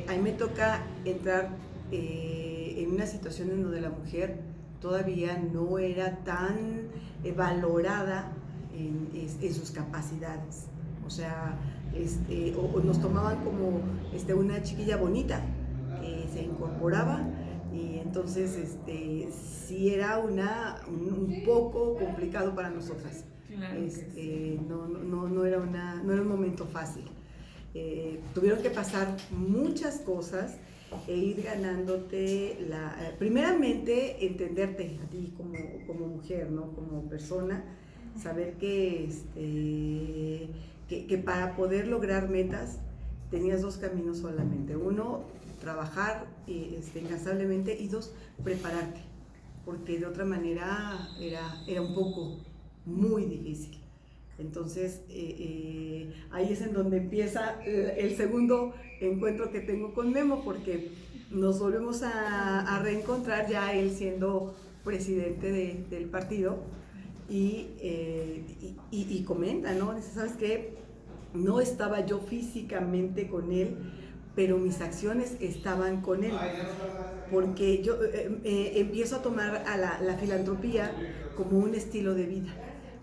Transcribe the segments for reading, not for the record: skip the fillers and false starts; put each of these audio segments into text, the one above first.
A mí me toca entrar en una situación en donde la mujer todavía no era tan valorada en sus capacidades. O sea, o nos tomaban como una chiquilla bonita que se incorporaba, y entonces sí era un poco complicado para nosotras. Claro que sí. No era un momento fácil. Tuvieron que pasar muchas cosas e ir ganándote primeramente entenderte a ti como mujer, ¿no? Como persona, saber que para poder lograr metas tenías dos caminos solamente: uno, trabajar incansablemente, y dos, prepararte, porque de otra manera era un poco muy difícil. Entonces, ahí es en donde empieza el segundo encuentro que tengo con Memo, porque nos volvemos a reencontrar, ya él siendo presidente del partido, y comenta, ¿no? Dice, ¿sabes qué? No estaba yo físicamente con él, pero mis acciones estaban con él, porque yo empiezo a tomar a la filantropía como un estilo de vida,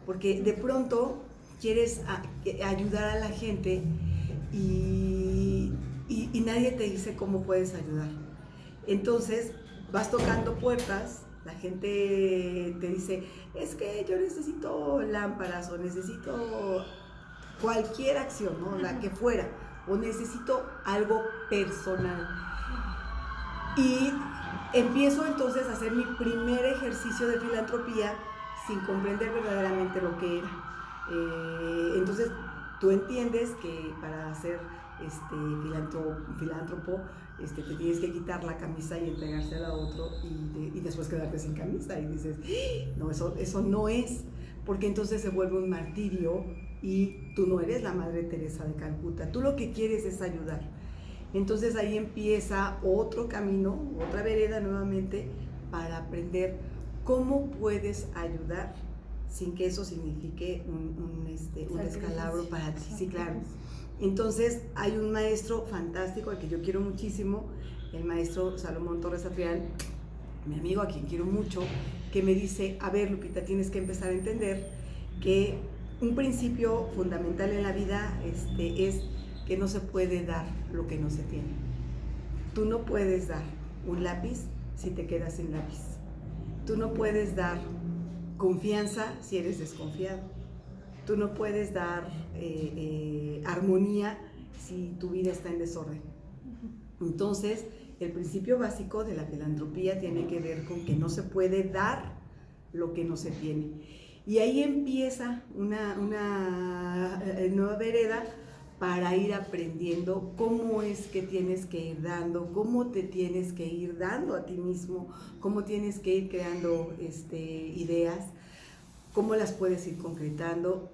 porque de pronto quieres ayudar a la gente y nadie te dice cómo puedes ayudar. Entonces vas tocando puertas, la gente te dice, es que yo necesito lámparas, o necesito cualquier acción, ¿no? La que fuera, o necesito algo personal. Y empiezo entonces a hacer mi primer ejercicio de filantropía sin comprender verdaderamente lo que era. Entonces tú entiendes que para ser filántropo te tienes que quitar la camisa y entregársela a otro, y después quedarte sin camisa, y dices, no, eso no es, porque entonces se vuelve un martirio y tú no eres la Madre Teresa de Calcuta, tú lo que quieres es ayudar. Entonces ahí empieza otro camino, otra vereda nuevamente, para aprender cómo puedes ayudar sin que eso signifique un descalabro para ti. Sí, claro. Entonces hay un maestro fantástico al que yo quiero muchísimo, el maestro Salomón Torres Atrián, mi amigo, a quien quiero mucho, que me dice, a ver, Lupita, tienes que empezar a entender que un principio fundamental en la vida es que no se puede dar lo que no se tiene. Tú no puedes dar un lápiz si te quedas sin lápiz. Tú no puedes dar confianza si eres desconfiado. Tú no puedes dar armonía si tu vida está en desorden. Entonces, el principio básico de la filantropía tiene que ver con que no se puede dar lo que no se tiene. Y ahí empieza una nueva vereda para ir aprendiendo cómo es que tienes que ir dando, cómo te tienes que ir dando a ti mismo, cómo tienes que ir creando ideas, cómo las puedes ir concretando,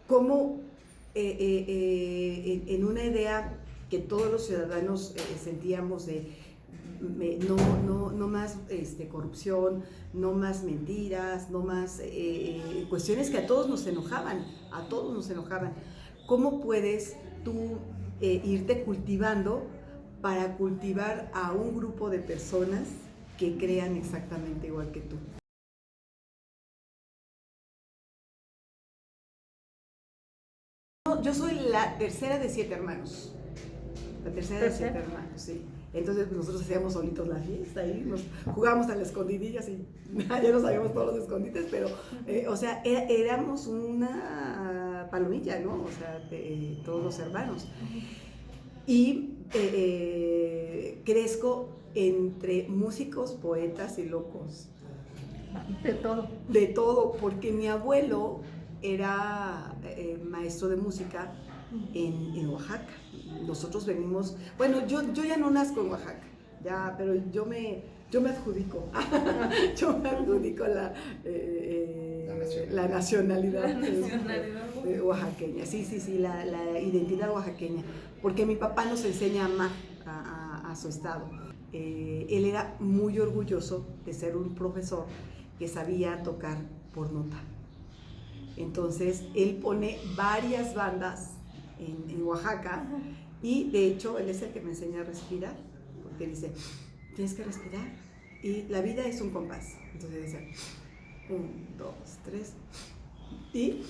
cómo en una idea que todos los ciudadanos sentíamos de no más corrupción, no más mentiras, no más cuestiones que a todos nos enojaban, ¿Cómo puedes tú irte cultivando para cultivar a un grupo de personas que crean exactamente igual que tú? Yo soy la tercera de 7 hermanos. La tercera de 7 hermanos, sí. Entonces pues, nosotros hacíamos solitos la fiesta y nos jugábamos a las escondidillas y ya no sabíamos todos los escondites, pero o sea, éramos una palomilla, ¿no? O sea, todos los hermanos. Y crezco entre músicos, poetas y locos. De todo. De todo, porque mi abuelo era maestro de música en Oaxaca. Nosotros venimos, bueno, yo ya no nazco en Oaxaca, ya, pero yo me adjudico, la nacionalidad oaxaqueña, sí, la identidad oaxaqueña, porque mi papá nos enseña a amar a su estado. Él era muy orgulloso de ser un profesor que sabía tocar por nota. Entonces él pone varias bandas en Oaxaca Y de hecho, él es el que me enseña a respirar, porque dice, tienes que respirar. Y la vida es un compás. Entonces dice, 1, 2, 3. Y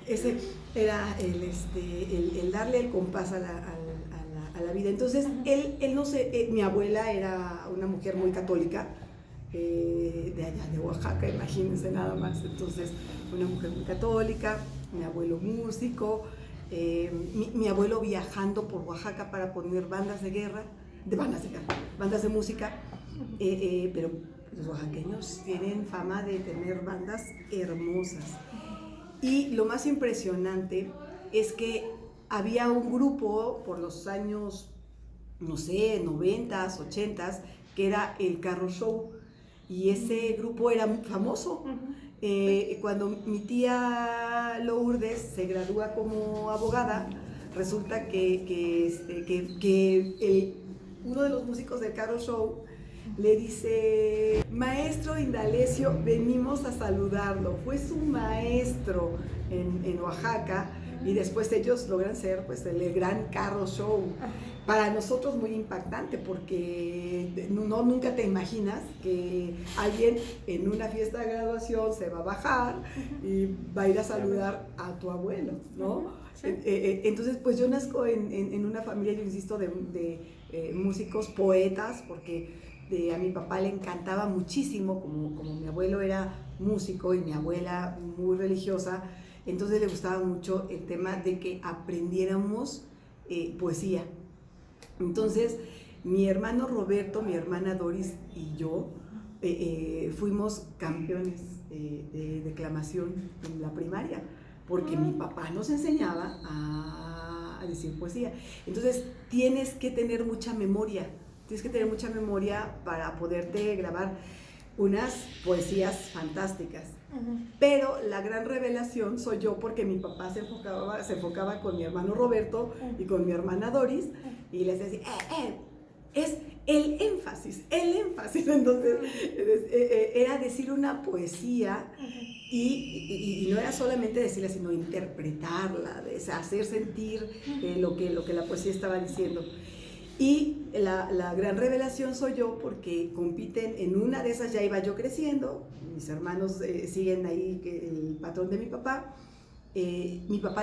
ese era el darle el compás a la vida. Entonces, él no sé, mi abuela era una mujer muy católica, de allá de Oaxaca, imagínense nada más. Entonces, una mujer muy católica, mi abuelo músico, mi abuelo viajando por Oaxaca para poner bandas de música, pero los oaxaqueños tienen fama de tener bandas hermosas. Y lo más impresionante es que había un grupo por los años, no sé, 90s, 80s, que era el Carro Show. Y ese grupo era muy famoso. Cuando mi tía Lourdes se gradúa como abogada, resulta que uno de los músicos del Carro Show le dice, maestro Indalecio, venimos a saludarlo. Fue su maestro en Oaxaca, y después ellos logran ser pues el gran Carro Show. Para nosotros muy impactante, porque nunca te imaginas que alguien en una fiesta de graduación se va a bajar y va a ir a saludar a tu abuelo, ¿no? Sí. Entonces, pues yo nazco en una familia, yo insisto, de músicos, poetas, porque a mi papá le encantaba muchísimo, como mi abuelo era músico y mi abuela muy religiosa, entonces le gustaba mucho el tema de que aprendiéramos poesía. Entonces, mi hermano Roberto, mi hermana Doris y yo fuimos campeones de declamación en la primaria, porque mi papá nos enseñaba a decir poesía. Entonces, tienes que tener mucha memoria para poderte grabar unas poesías fantásticas. Pero la gran revelación soy yo, porque mi papá se enfocaba con mi hermano Roberto y con mi hermana Doris, y les decía, es el énfasis. Entonces, era decir una poesía, y no era solamente decirla, sino interpretarla, hacer sentir lo que la poesía estaba diciendo. Y la gran revelación soy yo, porque compiten en una de esas. Ya iba yo creciendo, mis hermanos siguen ahí el patrón de mi papá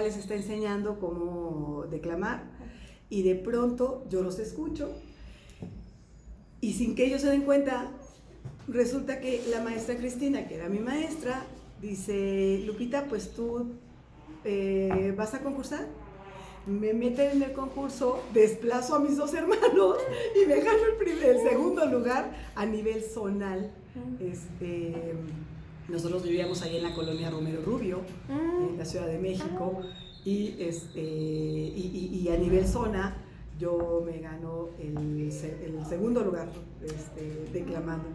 les está enseñando cómo declamar, y de pronto yo los escucho, y sin que ellos se den cuenta, resulta que la maestra Cristina, que era mi maestra, dice, Lupita, pues tú vas a concursar. Me meten en el concurso, desplazo a mis dos hermanos y me gano el segundo lugar a nivel zonal. Nosotros vivíamos ahí en la colonia Romero Rubio, en la Ciudad de México, y a nivel zona yo me gano el segundo lugar declamando.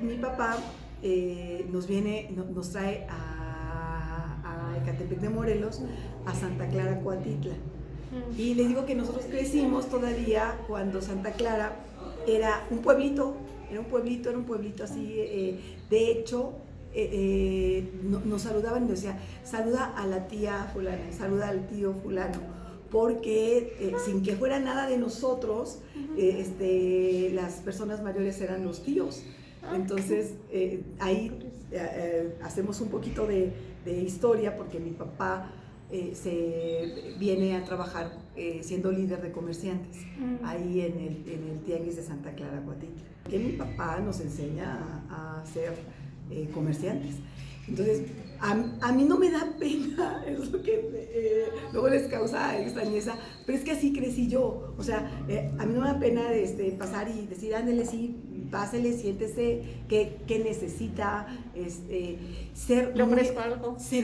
Mi papá nos trae a Ecatepec de Morelos, a Santa Clara, Coatitla. Y les digo que nosotros crecimos todavía cuando Santa Clara era un pueblito así. De hecho, nos saludaban y nos decía, saluda a la tía fulana, saluda al tío fulano, porque sin que fuera nada de nosotros, las personas mayores eran los tíos. Entonces, ahí hacemos un poquito de historia, porque mi papá se viene a trabajar siendo líder de comerciantes ahí en el Tianguis de Santa Clara, Coatitla. Que mi papá nos enseña a ser comerciantes. Entonces, a mí no me da pena, es lo que luego les causa extrañeza, pero es que así crecí yo. O sea, a mí no me da pena pasar y decir, ándele, sí, pásele, siéntese, qué necesita, ser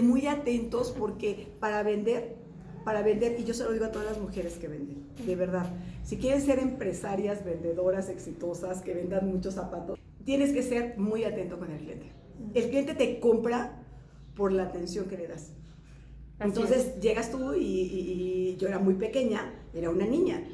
muy atentos, porque para vender, y yo se lo digo a todas las mujeres que venden, de verdad, si quieren ser empresarias, vendedoras, exitosas, que vendan muchos zapatos, tienes que ser muy atento con el cliente. El cliente te compra por la atención que le das. Entonces llegas tú y yo era muy pequeña, era una niña,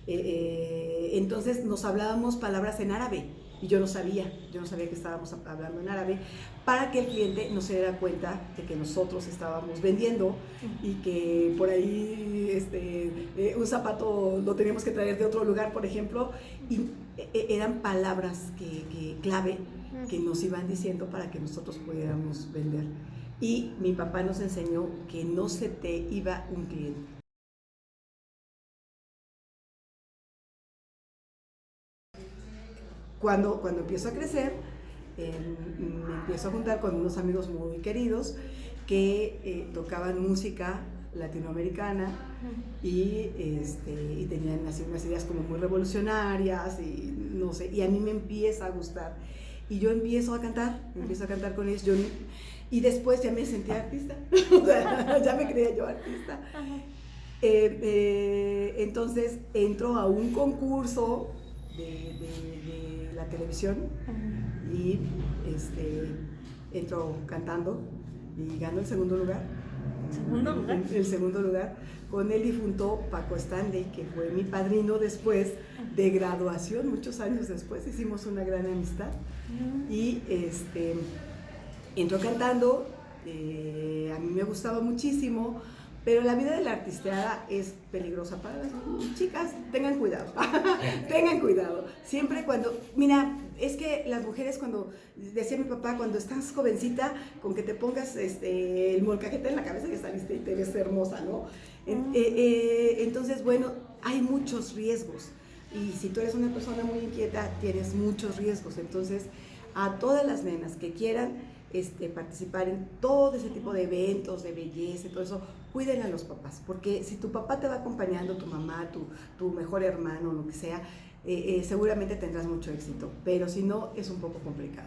entonces nos hablábamos palabras en árabe. y yo no sabía que estábamos hablando en árabe, para que el cliente no se diera cuenta de que nosotros estábamos vendiendo y que por ahí un zapato lo teníamos que traer de otro lugar, por ejemplo, y eran palabras clave que nos iban diciendo para que nosotros pudiéramos vender. Y mi papá nos enseñó que no se te iba un cliente. Cuando empiezo a crecer, me empiezo a juntar con unos amigos muy queridos que tocaban música latinoamericana y tenían así unas ideas como muy revolucionarias y no sé, y a mí me empieza a gustar. Y yo empiezo a cantar con ellos. Y después ya me sentía artista, o sea, ya me creía yo artista. Entonces entro a un concurso de la televisión y entro cantando y gano el segundo lugar. El segundo lugar con el difunto Paco Stanley, que fue mi padrino después de graduación, muchos años después, hicimos una gran amistad. Y entro cantando, a mí me gustaba muchísimo, pero la vida de la artisteada es peligrosa para las chicas, tengan cuidado, tengan cuidado. Siempre mira, es que las mujeres cuando, decía mi papá, cuando estás jovencita, con que te pongas el molcajete en la cabeza ya saliste y te ves hermosa, ¿no? Entonces, bueno, hay muchos riesgos. Y si tú eres una persona muy inquieta, tienes muchos riesgos. Entonces, a todas las nenas que quieran participar en todo ese tipo de eventos, de belleza y todo eso, cuiden a los papás, porque si tu papá te va acompañando, tu mamá, tu mejor hermano, lo que sea, seguramente tendrás mucho éxito, pero si no, es un poco complicado.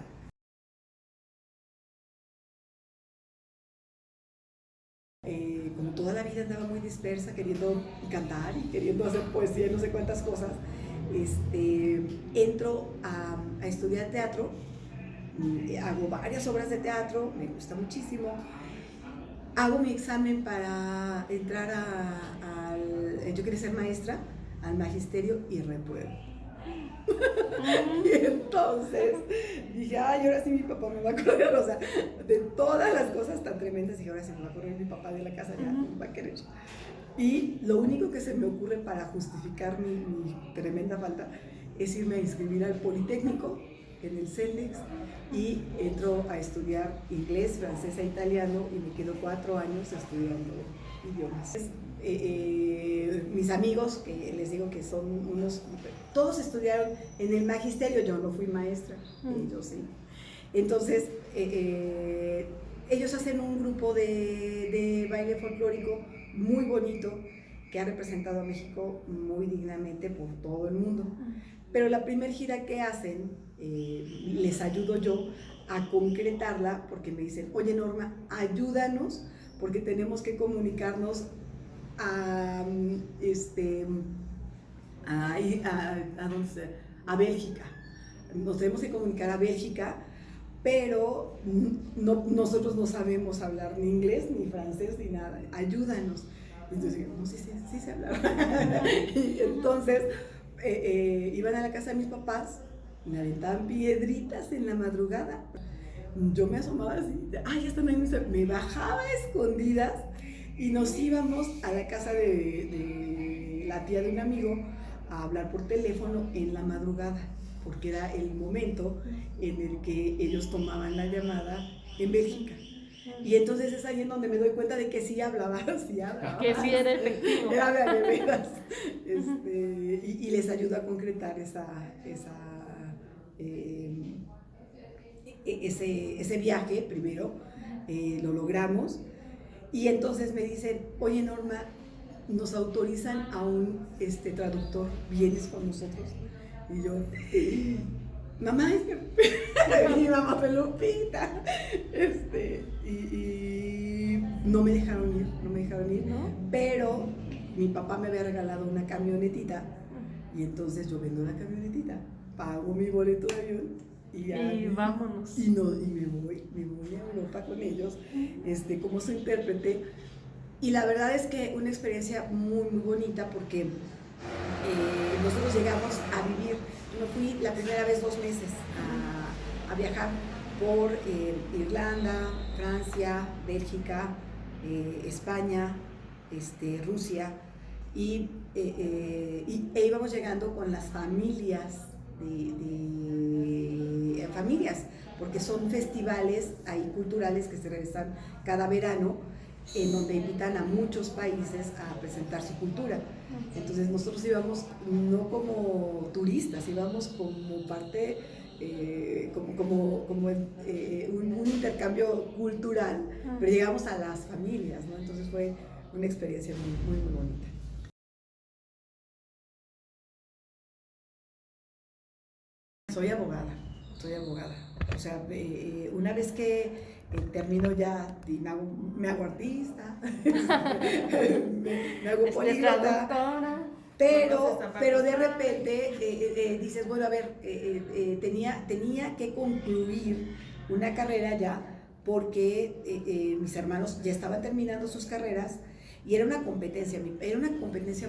Como toda la vida andaba muy dispersa, queriendo cantar y queriendo hacer poesía y no sé cuántas cosas, entro a estudiar teatro. Hago varias obras de teatro, me gusta muchísimo. Hago mi examen para entrar yo quería ser maestra, al magisterio, y repruebo. Y entonces dije, ay, ahora sí mi papá me va a correr, o sea, de todas las cosas tan tremendas, dije, ahora sí me va a correr mi papá de la casa, ya no me va a querer. Y lo único que se me ocurre para justificar mi tremenda falta es irme a inscribir al Politécnico, en el CENDEX, y entro a estudiar inglés, francés e italiano, y me quedo 4 años estudiando idiomas. Mis amigos, que les digo que son unos, todos estudiaron en el magisterio, yo no fui maestra, ellos sí. Entonces, ellos hacen un grupo de baile folclórico muy bonito, que ha representado a México muy dignamente por todo el mundo. Pero la primera gira que hacen, les ayudo yo a concretarla, porque me dicen, oye Norma, ayúdanos, porque tenemos que comunicarnos a Bélgica. Nos tenemos que comunicar a Bélgica, pero nosotros no sabemos hablar ni inglés, ni francés, ni nada. Ayúdanos. Entonces digo, no, sí sé hablar. Y entonces iban a la casa de mis papás, me aventaban piedritas en la madrugada. Yo me asomaba así, ay, esta no es me bajaba a escondidas y nos íbamos a la casa de la tía de un amigo a hablar por teléfono en la madrugada, porque era el momento en el que ellos tomaban la llamada en Bélgica. Y entonces es ahí en donde me doy cuenta de que sí hablaba. Que sí era efectivo. Era de veras. Y les ayudo a concretar ese viaje primero, lo logramos. Y entonces me dicen, oye Norma, nos autorizan a un traductor, ¿vienes con nosotros? Y yo, mamá, es que mi mamá Pelupita, y no me dejaron ir, ¿no? Pero mi papá me había regalado una camionetita, y entonces yo vendo la camionetita, pago mi boleto de avión, y vámonos. Y me voy a Europa con ellos, como su intérprete. Y la verdad es que una experiencia muy, muy bonita, porque nosotros llegamos a vivir, me fui la primera vez 2 meses a viajar por Irlanda, Francia, Bélgica, España, Rusia, y íbamos llegando con las familias familias, porque son festivales ahí culturales que se realizan cada verano, en donde invitan a muchos países a presentar su cultura. Entonces nosotros íbamos no como turistas, íbamos como parte, un intercambio cultural, pero llegamos a las familias, ¿no? Entonces fue una experiencia muy, muy bonita. Soy abogada. O sea, una vez que termino ya, me hago artista, me hago políglota, pero de repente dices, bueno, a ver, tenía que concluir una carrera ya, porque mis hermanos ya estaban terminando sus carreras, y era una competencia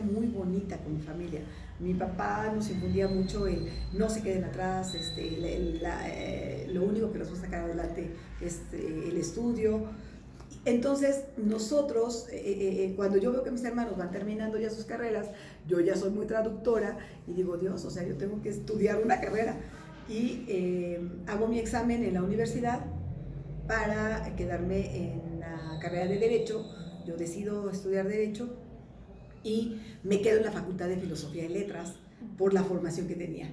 muy bonita con mi familia. Mi papá nos infundía mucho el no se queden atrás, lo único que nos va a sacar adelante es el estudio. Entonces nosotros, cuando yo veo que mis hermanos van terminando ya sus carreras, yo ya soy muy traductora y digo, Dios, o sea, yo tengo que estudiar una carrera. Y hago mi examen en la universidad para quedarme en la carrera de Derecho. Yo decido estudiar Derecho y me quedo en la Facultad de Filosofía y Letras por la formación que tenía.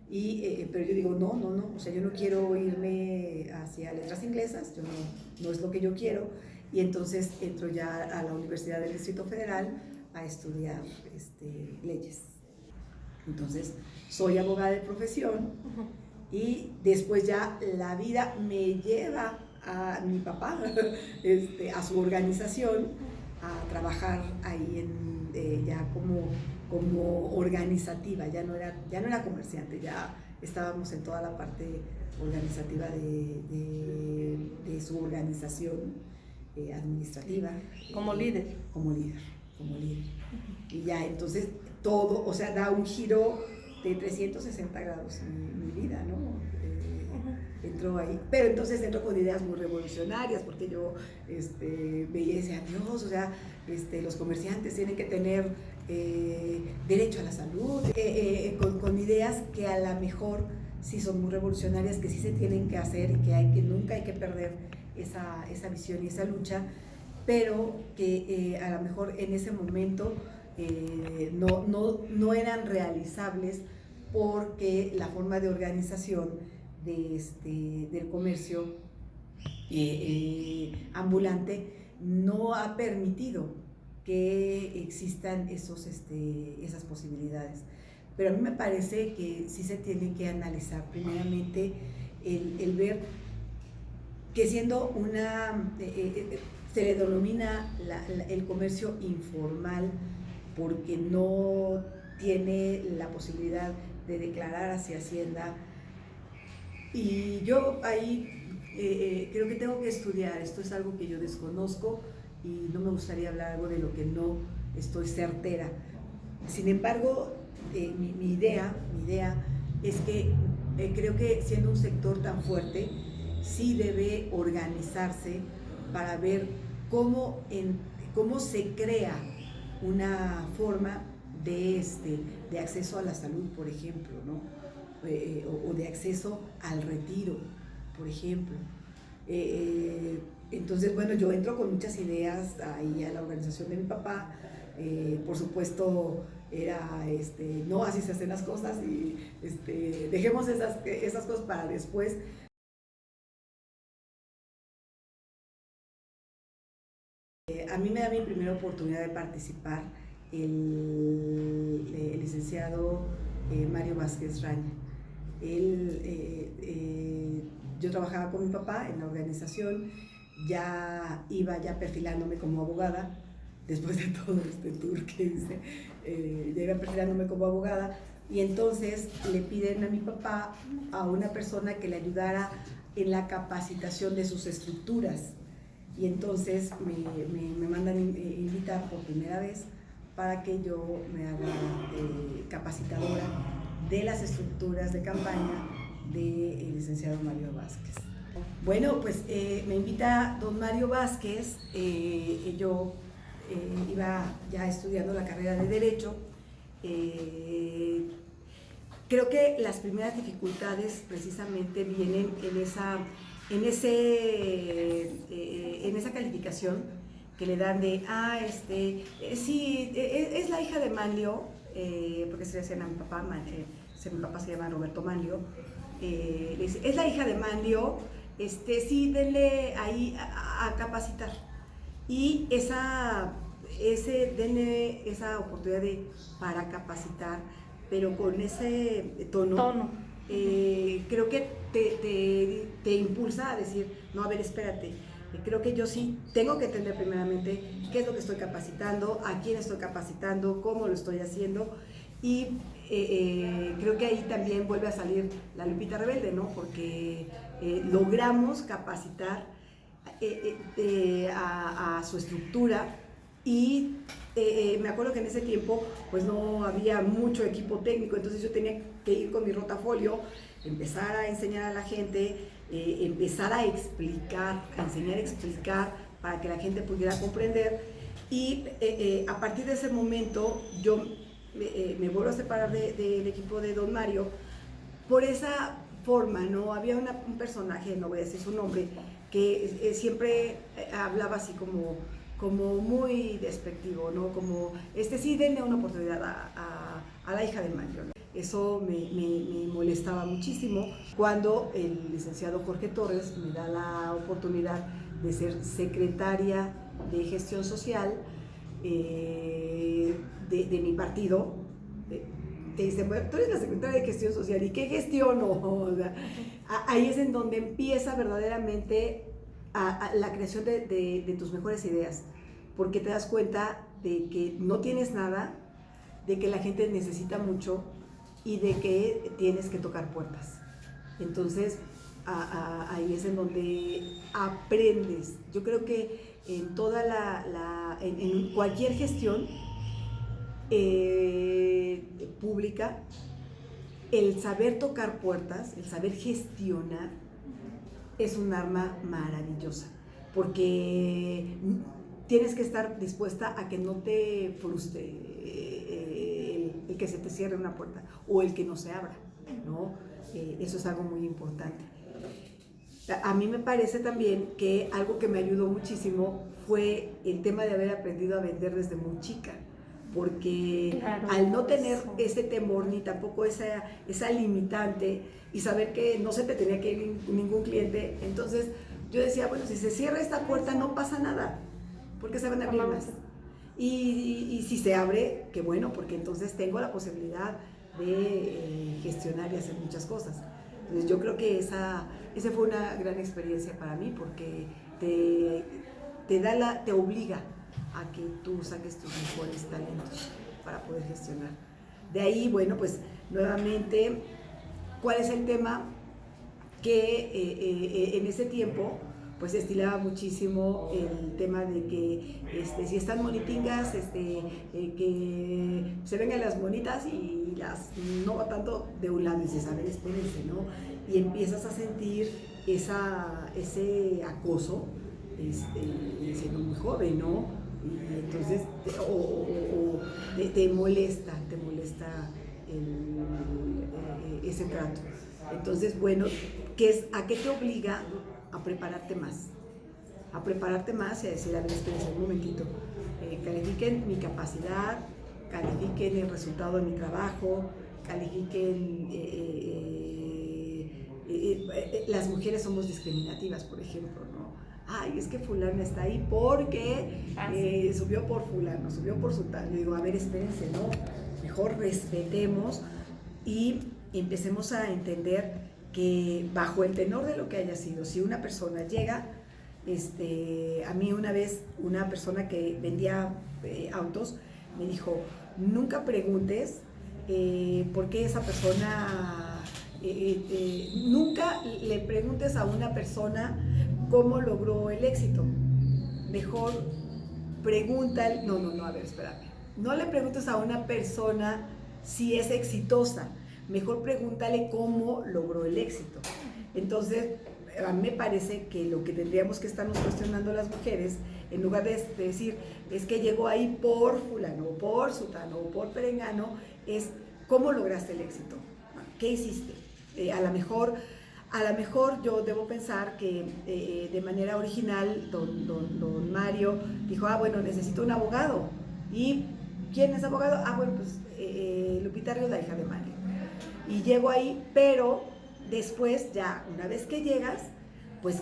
Pero yo digo, no, o sea, yo no quiero irme hacia letras inglesas, no es lo que yo quiero, y entonces entro ya a la Universidad del Distrito Federal a estudiar leyes. Entonces, soy abogada de profesión, y después ya la vida me lleva a mi papá, a su organización, a trabajar ahí ya como organizativa, ya no era comerciante, ya estábamos en toda la parte organizativa de su organización administrativa. Como líder. Como líder. Y ya entonces todo, o sea, da un giro de 360 grados en mi vida, ¿no? Entró ahí, pero entonces entró con ideas muy revolucionarias, porque yo veía y decía, Dios, o sea, los comerciantes tienen que tener derecho a la salud, con ideas que a lo mejor sí son muy revolucionarias, que sí se tienen que hacer, y que nunca hay que perder esa visión y esa lucha, pero que a lo mejor en ese momento no eran realizables, porque la forma de organización del comercio ambulante no ha permitido que existan esas posibilidades. Pero a mí me parece que sí se tiene que analizar primeramente el ver que siendo se le denomina el comercio informal, porque no tiene la posibilidad de declarar hacia Hacienda. Y yo ahí creo que tengo que estudiar, esto es algo que yo desconozco y no me gustaría hablar algo de lo que no estoy certera. Sin embargo, mi idea es que creo que siendo un sector tan fuerte, sí debe organizarse para ver cómo se crea una forma de acceso a la salud, por ejemplo, ¿no? O de acceso al retiro, por ejemplo. Entonces, bueno, yo entro con muchas ideas ahí a la organización de mi papá. Por supuesto, era no, así se hacen las cosas, y dejemos esas cosas para después. A mí me da mi primera oportunidad de participar el licenciado Mario Vázquez Raña. Yo trabajaba con mi papá en la organización, ya iba perfilándome como abogada, después de todo este tour que hice, ya iba perfilándome como abogada, y entonces le piden a mi papá a una persona que le ayudara en la capacitación de sus estructuras, y entonces me mandan invitar por primera vez para que yo me haga capacitadora de las estructuras de campaña del licenciado Mario Vázquez. Bueno, pues me invita don Mario Vázquez. Yo iba ya estudiando la carrera de Derecho. Creo que las primeras dificultades precisamente vienen en esa calificación que le dan de, sí, es la hija de Manlio, porque se le decían a mi papá, mi papá se llama Roberto Manlio, le dice, es la hija de Manlio, sí, denle ahí a capacitar. Y denle esa oportunidad para capacitar, pero con ese tono. Creo que te impulsa a decir, no, a ver, espérate, creo que yo sí tengo que entender primeramente qué es lo que estoy capacitando, a quién estoy capacitando, cómo lo estoy haciendo, y creo que ahí también vuelve a salir la Lupita Rebelde, ¿no? Porque logramos capacitar a su estructura. Y me acuerdo que en ese tiempo pues no había mucho equipo técnico, entonces yo tenía que ir con mi rotafolio, empezar a enseñar a la gente, empezar a explicar, a enseñar a explicar para que la gente pudiera comprender. Y a partir de ese momento yo me vuelvo a separar del equipo de don Mario por esa forma, ¿no? Había un personaje, no voy a decir su nombre, que siempre hablaba así como muy despectivo, ¿no? Como, sí, denle una oportunidad a la hija de Manlio, ¿no? Eso me molestaba muchísimo. Cuando el licenciado Jorge Torres me da la oportunidad de ser secretaria de gestión social de mi partido, te dicen, bueno, tú eres la secretaria de gestión social, ¿y qué gestiono? O sea, ahí es en donde empieza verdaderamente a la creación de tus mejores ideas, porque te das cuenta de que no tienes nada, de que la gente necesita mucho y de que tienes que tocar puertas. Entonces, ahí es en donde aprendes. Yo creo que en toda en cualquier gestión pública, el saber tocar puertas, el saber gestionar, es un arma maravillosa, porque tienes que estar dispuesta a que no te frustre el que se te cierre una puerta o el que no se abra, ¿no? Eso es algo muy importante. A mí me parece también que algo que me ayudó muchísimo fue el tema de haber aprendido a vender desde muy chica, porque claro, al no tener ese temor ni tampoco esa limitante y saber que no se te tenía que ir ningún cliente, entonces yo decía, bueno, si se cierra esta puerta no pasa nada, porque se van a abrir más. Y si se abre, qué bueno, porque entonces tengo la posibilidad de gestionar y hacer muchas cosas. Entonces yo creo que esa fue una gran experiencia para mí, porque te obliga a que tú saques tus mejores talentos para poder gestionar. De ahí, bueno, pues nuevamente, ¿cuál es el tema? Que en ese tiempo pues se estilaba muchísimo el tema de que si están monitingas, que se vengan las monitas y las no tanto de un lado, y dices, a ver, espérense, ¿no? Y empiezas a sentir ese acoso siendo muy joven, ¿no? Y entonces te molesta ese trato. Entonces, bueno, ¿a qué te obliga? A prepararte más y a decir, a ver, espérense un momentito, califiquen mi capacidad, califiquen el resultado de mi trabajo, califiquen, las mujeres somos discriminativas, por ejemplo, ¿no? Ay, es que fulana está ahí porque subió por fulano, subió por sultano. Yo digo, a ver, espérense, ¿no? Mejor respetemos y empecemos a entender que bajo el tenor de lo que haya sido, si una persona llega, a mí una vez una persona que vendía autos me dijo, nunca preguntes por qué esa persona, nunca le preguntes a una persona cómo logró el éxito, mejor pregúntale, no, a ver, espérame, no le preguntes a una persona si es exitosa, mejor pregúntale cómo logró el éxito. Entonces, a mí me parece que lo que tendríamos que estarnos cuestionando las mujeres, en lugar de decir, es que llegó ahí por fulano, o por sutano, o por perengano, es cómo lograste el éxito, qué hiciste. A lo mejor yo debo pensar que de manera original don Mario dijo, bueno, necesito un abogado. ¿Y quién es abogado? Bueno, pues Lupita Ríos, la hija de Mario. Y llego ahí, pero después ya, una vez que llegas, pues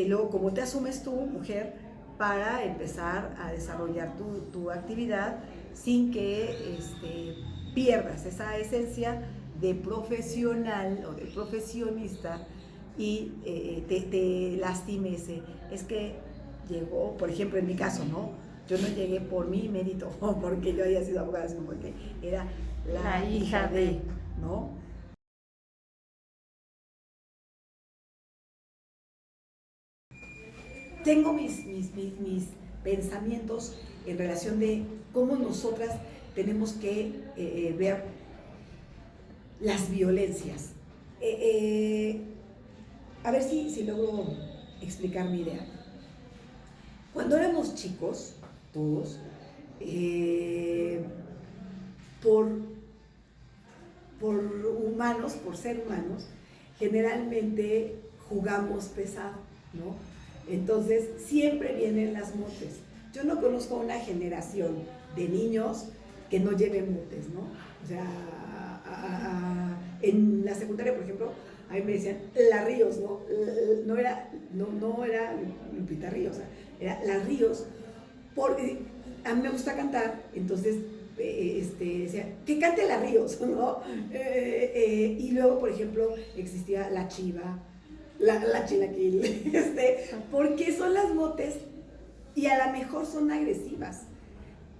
luego, ¿cómo te asumes tú, mujer, para empezar a desarrollar tu actividad sin que pierdas esa esencia de profesional o de profesionista y te lastime es que llegó, por ejemplo, en mi caso, ¿no? Yo no llegué por mi mérito o porque yo haya sido abogada, sino porque era la hija de, ¿no? Tengo mis pensamientos en relación de cómo nosotras tenemos que ver las violencias. A ver si logro explicar mi idea. Cuando éramos chicos, todos, por humanos, por ser humanos, generalmente jugamos pesado, ¿no? Entonces siempre vienen las motes. Yo no conozco una generación de niños que no lleven motes, ¿no? O sea, en la secundaria, por ejemplo, a mí me decían la Ríos, ¿no? No era Lupita Ríos, era la Ríos, porque a mí me gusta cantar, entonces decía, que cante la Ríos, ¿no? Y luego, por ejemplo, existía la Chiva, la Chilaquil, porque son las motes y a lo mejor son agresivas,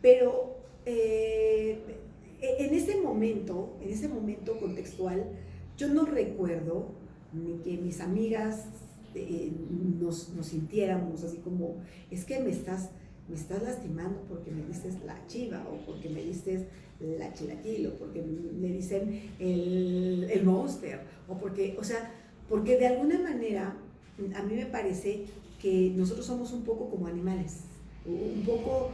pero en ese momento contextual, yo no recuerdo ni que mis amigas nos sintiéramos así como, es que me estás lastimando porque me dices la Chiva, o porque me dices la Chilaquil, o porque me dicen el Monster, o porque, o sea, porque de alguna manera a mí me parece que nosotros somos un poco como animales, un poco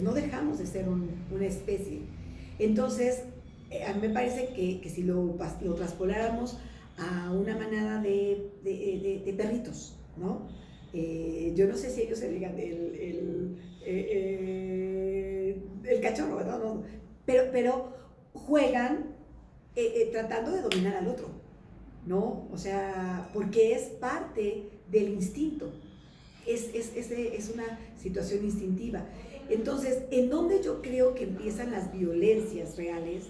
no dejamos de ser una especie. Entonces, a mí me parece que si lo traspoláramos a una manada de perritos, ¿no? Yo no sé si ellos se digan el cachorro, ¿verdad? No, pero juegan tratando de dominar al otro, ¿no? O sea, porque es parte del instinto, es una situación instintiva. Entonces, en donde yo creo que empiezan las violencias reales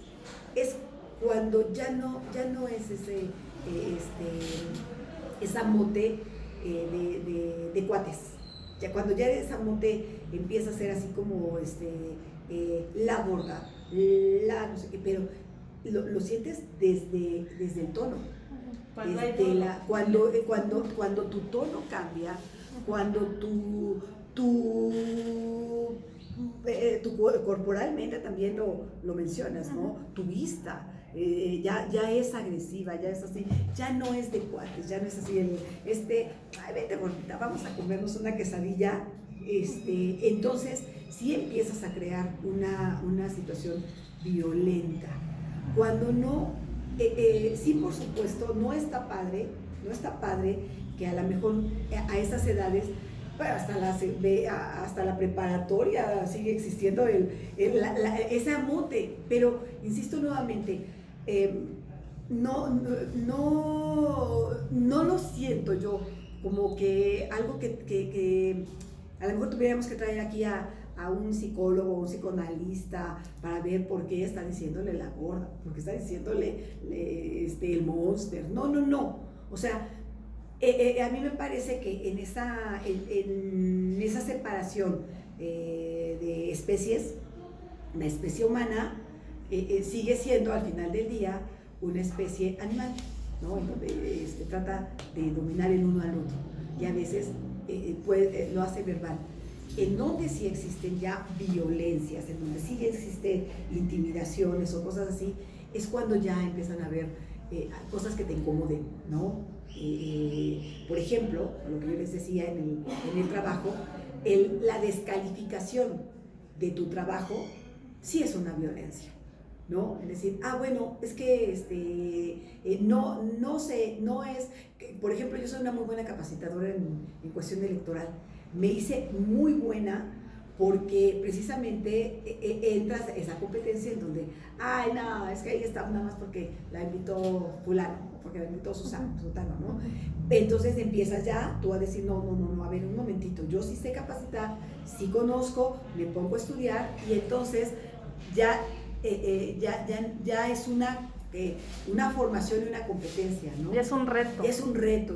es cuando ya no es esa mote de cuates. Ya cuando ya esa mote empieza a ser así como la gorda, la no sé qué, pero lo sientes desde el tono. Cuando tu tono cambia, cuando tu corporalmente también lo mencionas, ¿no? Tu vista ya es agresiva, ya es así, ya no es de cuates, ya no es así ay, vete gordita, vamos a comernos una quesadilla, entonces sí empiezas a crear una situación violenta. Cuando no, sí, por supuesto, no está padre que a lo mejor a esas edades, bueno, hasta la preparatoria sigue existiendo ese amote, pero insisto nuevamente, no lo siento yo como que algo que a lo mejor tuviéramos que traer aquí a un psicólogo o un psicoanalista para ver por qué está diciéndole la gorda, por qué está diciéndole el monster. No. O sea, a mí me parece que en esa separación de especies, la especie humana sigue siendo al final del día una especie animal, ¿no? En donde trata de dominar el uno al otro y a veces lo hace verbal. En donde sí existen ya violencias, en donde sí existen intimidaciones o cosas así, es cuando ya empiezan a haber cosas que te incomoden, ¿no? Por ejemplo, lo que yo les decía en el trabajo, la descalificación de tu trabajo sí es una violencia, ¿no? Es decir, bueno, es que no sé, no es, por ejemplo, yo soy una muy buena capacitadora en cuestión electoral, me hice muy buena porque precisamente entras a esa competencia en donde, ay, no, es que ahí está nada más porque la invitó fulano, porque la invitó Sutano, ¿no? Entonces empiezas ya tú a decir, no, a ver, un momentito, yo sí sé capacitar, sí conozco, me pongo a estudiar y entonces ya es una formación y una competencia, ¿no? Es un reto. Es un reto.